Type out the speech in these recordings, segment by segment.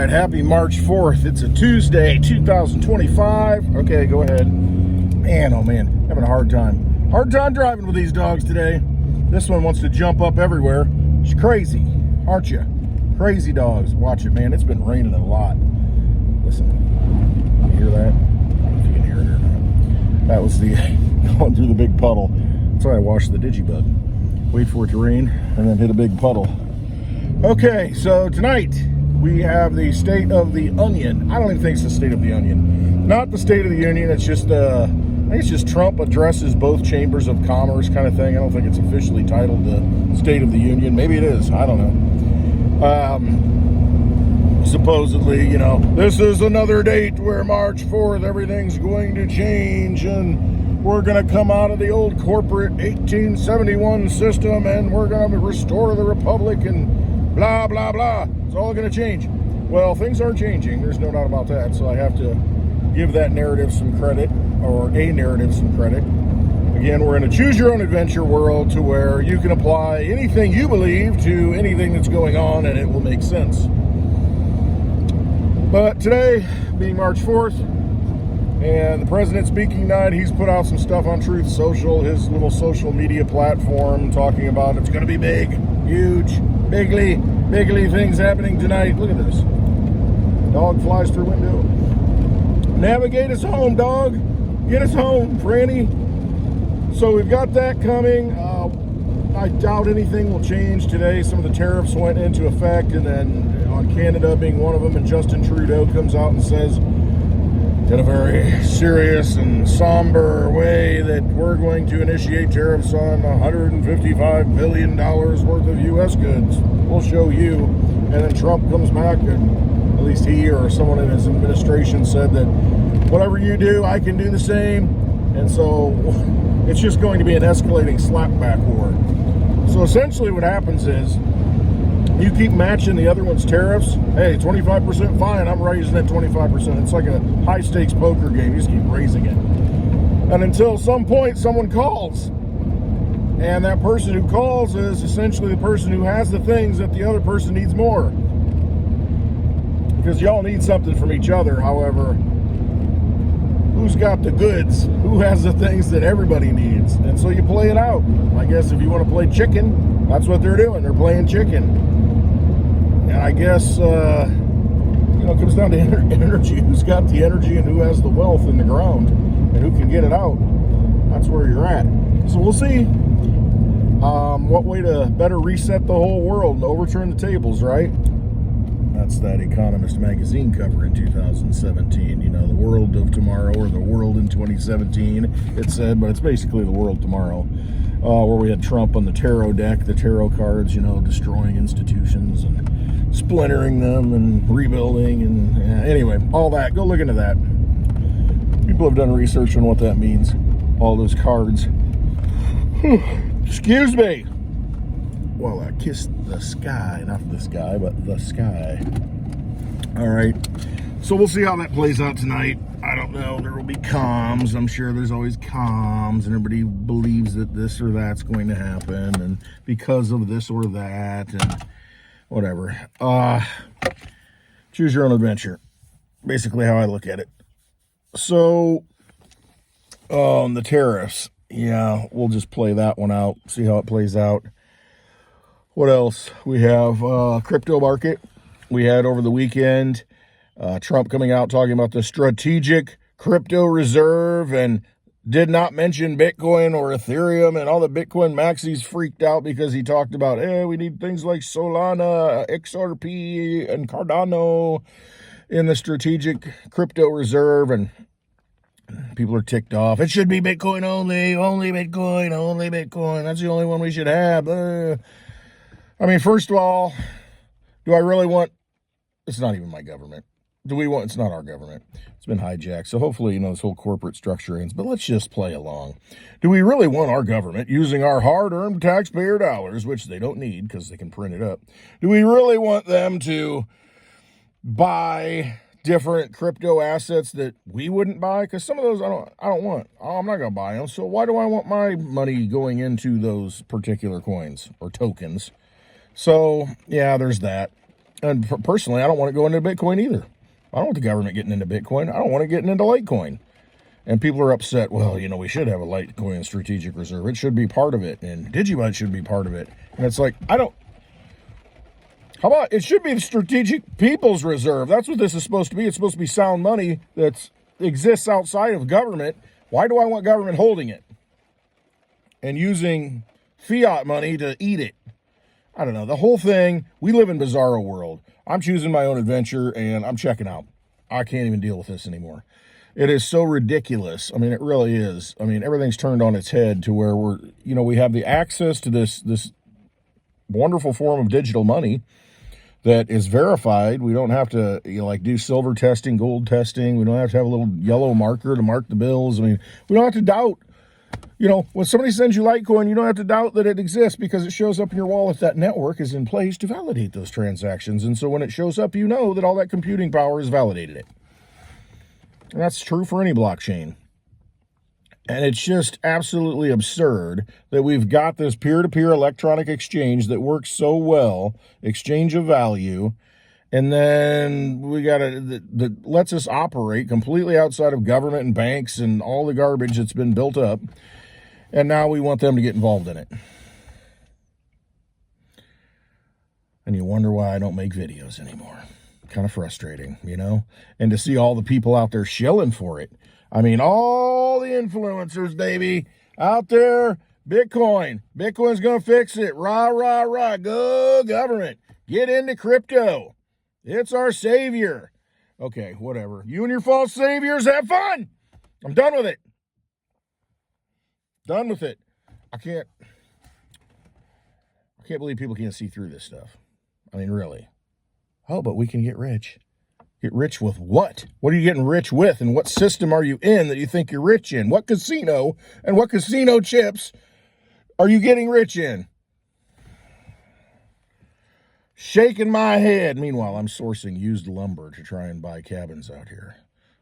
right, happy March 4th. It's a Tuesday, 2025. Okay, go ahead. Man, oh man, having a hard time. Hard time driving with these dogs today. This one wants to jump up everywhere. She's crazy, aren't you? Crazy dogs. Watch it, man. It's been raining a lot. Listen, you hear that? I don't know if you can hear it or not. That was the going through the big puddle. That's why I washed the digibug. Wait for it to rain and then hit a big puddle. Okay, so tonight we have the State of the Onion. I don't even think it's the State of the Onion. Not the State of the Union. It's just, I think it's just Trump addresses both chambers of commerce kind of thing. I don't think it's officially titled the State of the Union. Maybe it is. I don't know. Supposedly, you know, this is another date where March 4th, everything's going to change and we're going to come out of the old corporate 1871 system and we're going to restore the republic and blah, blah, blah. It's all going to change. Well, things are changing. There's no doubt about that. So I have to give that narrative some credit, or a narrative some credit. Again, we're in a choose-your-own-adventure world to where you can apply anything you believe to anything that's going on and it will make sense. But today, being March 4th, and the president's speaking night, he's put out some stuff on Truth Social, his little social media platform, talking about it's going to be big, huge, bigly things happening tonight. Look at this. Dog flies through window. Navigate us home, dog. Get us home, Franny. So we've got that coming. I doubt anything will change today. Some of the tariffs went into effect, and then on Canada being one of them, and Justin Trudeau comes out and says in a very serious and somber way that we're going to initiate tariffs on $155 billion worth of U.S. goods. We'll show you. And then Trump comes back, and at least he or someone in his administration said that whatever you do, I can do the same. And so it's just going to be an escalating slapback war. So essentially what happens is you keep matching the other one's tariffs. Hey, 25% fine, I'm raising it 25%. It's like a high-stakes poker game. You just keep raising it. And until some point, someone calls. And that person who calls is essentially the person who has the things that the other person needs more. Because y'all need something from each other. However, who's got the goods? Who has the things that everybody needs? And so you play it out. I guess if you want to play chicken, that's what they're doing. They're playing chicken. And I guess, it comes down to energy. Who's got the energy and who has the wealth in the ground and who can get it out. That's where you're at. So we'll see what way to better reset the whole world and overturn the tables, right? That's that Economist magazine cover in 2017. You know, the world of tomorrow, or the world in 2017, it said, but it's basically the world tomorrow, where we had Trump on the tarot deck, the tarot cards, destroying institutions and splintering them and rebuilding. And anyway, all that. Go look into that. People have done research on what that means. All those cards. Excuse me. Well, I kissed the sky, not the sky, but the sky. All right. So we'll see how that plays out tonight. I don't know. There will be comms. I'm sure there's always comms, and everybody believes that this or that's going to happen, and because of this or that, and whatever. Choose your own adventure. Basically how I look at it. So, the tariffs. Yeah, we'll just play that one out, see how it plays out. What else? We have crypto market. We had over the weekend Trump coming out talking about the strategic crypto reserve and did not mention Bitcoin or Ethereum, and all the Bitcoin maxis freaked out because he talked about, hey, we need things like Solana, XRP, and Cardano in the strategic crypto reserve, and people are ticked off. It should be Bitcoin only Bitcoin, only Bitcoin. That's the only one we should have. I mean, first of all, do I really want, it's not even my government. It's not our government. It's been hijacked. So hopefully, this whole corporate structure ends, but let's just play along. Do we really want our government using our hard-earned taxpayer dollars, which they don't need because they can print it up? Do we really want them to buy different crypto assets that we wouldn't buy? Because some of those I don't want. I'm not going to buy them. So why do I want my money going into those particular coins or tokens? So, yeah, there's that. And personally, I don't want to go into Bitcoin either. I don't want the government getting into Bitcoin. I don't want it getting into Litecoin. And people are upset, well, you know, we should have a Litecoin strategic reserve. It should be part of it. And Digimon should be part of it. And it's like, how about it should be the strategic people's reserve? That's what this is supposed to be. It's supposed to be sound money that exists outside of government. Why do I want government holding it and using fiat money to eat it? I don't know. The whole thing, we live in bizarro world. I'm choosing my own adventure, and I'm checking out. I can't even deal with this anymore. It is so ridiculous. I mean, it really is. I mean, everything's turned on its head to where we have the access to this wonderful form of digital money that is verified. We don't have to do silver testing, gold testing. We don't have to have a little yellow marker to mark the bills. I mean, we don't have to doubt. When somebody sends you Litecoin, you don't have to doubt that it exists because it shows up in your wallet. That network is in place to validate those transactions. And so when it shows up, you know that all that computing power has validated it. And that's true for any blockchain. And it's just absolutely absurd that we've got this peer-to-peer electronic exchange that works so well, exchange of value, and then we got that lets us operate completely outside of government and banks and all the garbage that's been built up. And now we want them to get involved in it. And you wonder why I don't make videos anymore. Kind of frustrating, And to see all the people out there shilling for it. I mean, all the influencers, baby, out there, Bitcoin. Bitcoin's going to fix it. Rah, rah, rah. Go government. Get into crypto. It's our savior. Okay, whatever. You and your false saviors have fun. I'm done with it. Done with it. I can't believe people can't see through this stuff. I mean, really. Oh, but we can get rich. Get rich with what? What are you getting rich with? And what system are you in that you think you're rich in? What casino and what casino chips are you getting rich in? Shaking my head. Meanwhile, I'm sourcing used lumber to try and buy cabins out here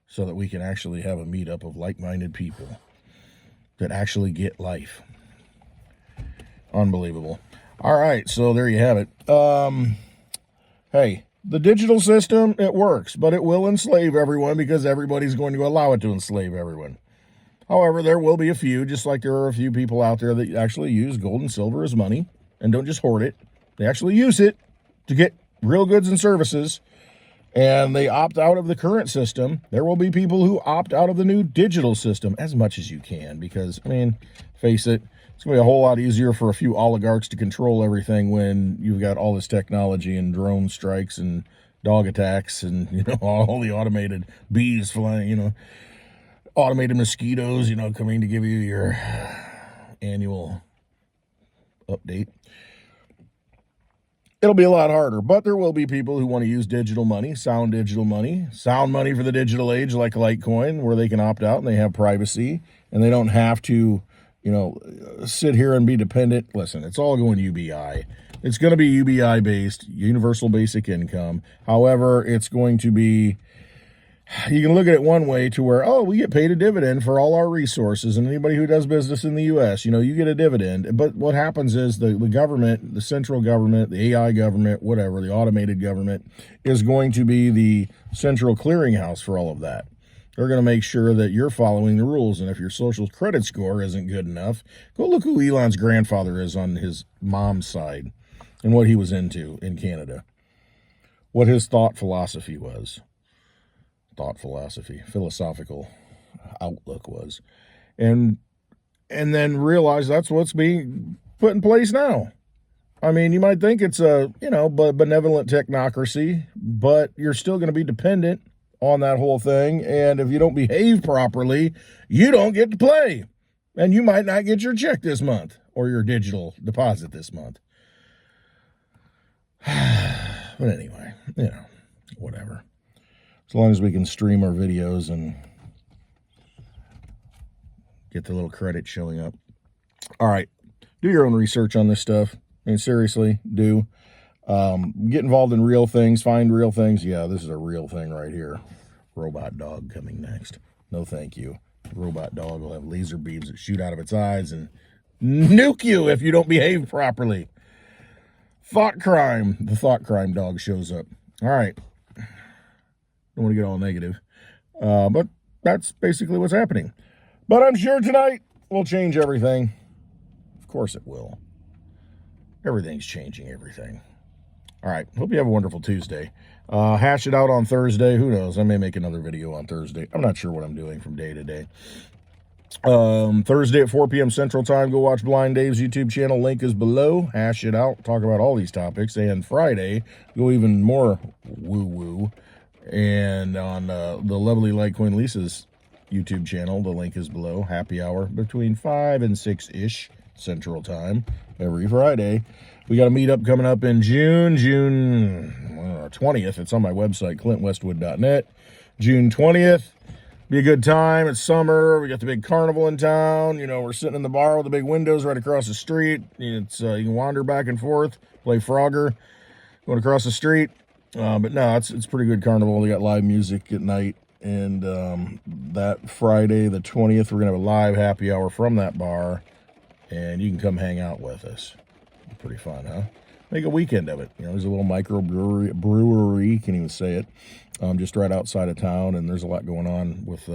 so that we can actually have a meetup of like-minded people that actually get life. Unbelievable. All right, so there you have it. Hey, the digital system, it works, but it will enslave everyone because everybody's going to allow it to enslave everyone. However, there will be a few, just like there are a few people out there that actually use gold and silver as money and don't just hoard it. They actually use it to get real goods and services, and they opt out of the current system. There will be people who opt out of the new digital system as much as you can because, I mean, face it, it's going to be a whole lot easier for a few oligarchs to control everything when you've got all this technology and drone strikes and dog attacks and, all the automated bees flying, automated mosquitoes, coming to give you your annual update. It'll be a lot harder, but there will be people who want to use digital money sound money for the digital age like Litecoin, where they can opt out and they have privacy and they don't have to sit here and be dependent. Listen, it's all going UBI. It's going to be UBI based, universal basic income. However, it's going to be, you can look at it one way to where, we get paid a dividend for all our resources, and anybody who does business in the U.S., you get a dividend. But what happens is the government, the central government, the AI government, whatever, the automated government is going to be the central clearinghouse for all of that. They're going to make sure that you're following the rules. And if your social credit score isn't good enough, go look who Elon's grandfather is on his mom's side and what he was into in Canada. What his philosophical outlook was. And then realize that's what's being put in place now. I mean, you might think it's a, benevolent technocracy, but you're still going to be dependent on that whole thing, and if you don't behave properly, you don't get to play, and you might not get your check this month or your digital deposit this month. But anyway, whatever. As long as we can stream our videos and get the little credit showing up. All right, do your own research on this stuff. I mean, seriously, do. Get involved in real things, find real things. Yeah, this is a real thing right here. Robot dog coming next. No, thank you. Robot dog will have laser beams that shoot out of its eyes and nuke you if you don't behave properly. Thought crime. The thought crime dog shows up. All right. Don't want to get all negative. But that's basically what's happening. But I'm sure tonight will change everything. Of course it will. Everything's changing everything. All right. Hope you have a wonderful Tuesday. Hash it out on Thursday. Who knows? I may make another video on Thursday. I'm not sure what I'm doing from day to day. Thursday at 4 p.m. Central Time, go watch Blind Dave's YouTube channel. Link is below. Hash it out. Talk about all these topics. And Friday, go even more woo-woo. And on the lovely Litecoin Lisa's YouTube channel, the link is below. Happy hour between 5 and 6-ish Central Time every Friday. We got a meetup coming up in June 20th. It's on my website, clintwestwood.net. June 20th. Be a good time. It's summer. We got the big carnival in town. You know, we're sitting in the bar with the big windows right across the street. It's you can wander back and forth, play Frogger, going across the street. But no, it's pretty good carnival. We got live music at night. And that Friday, the 20th, we're going to have a live happy hour from that bar. And you can come hang out with us. Pretty fun, huh? Make a weekend of it. You know, there's a little micro brewery, can't even say it, just right outside of town, and there's a lot going on with,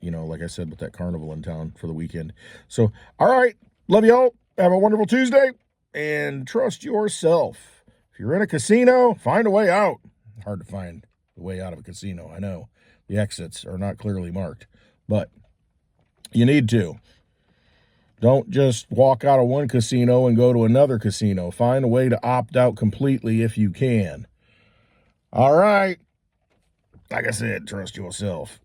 you know, like I said, with that carnival in town for the weekend. So, all right, love y'all. Have a wonderful Tuesday, and trust yourself. If you're in a casino, find a way out. Hard to find the way out of a casino, I know. The exits are not clearly marked, but you need to. Don't just walk out of one casino and go to another casino. Find a way to opt out completely if you can. All right. Like I said, trust yourself.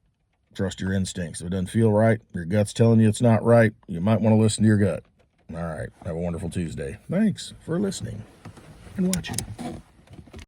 Trust your instincts. If it doesn't feel right, your gut's telling you it's not right, you might want to listen to your gut. All right. Have a wonderful Tuesday. Thanks for listening and watching.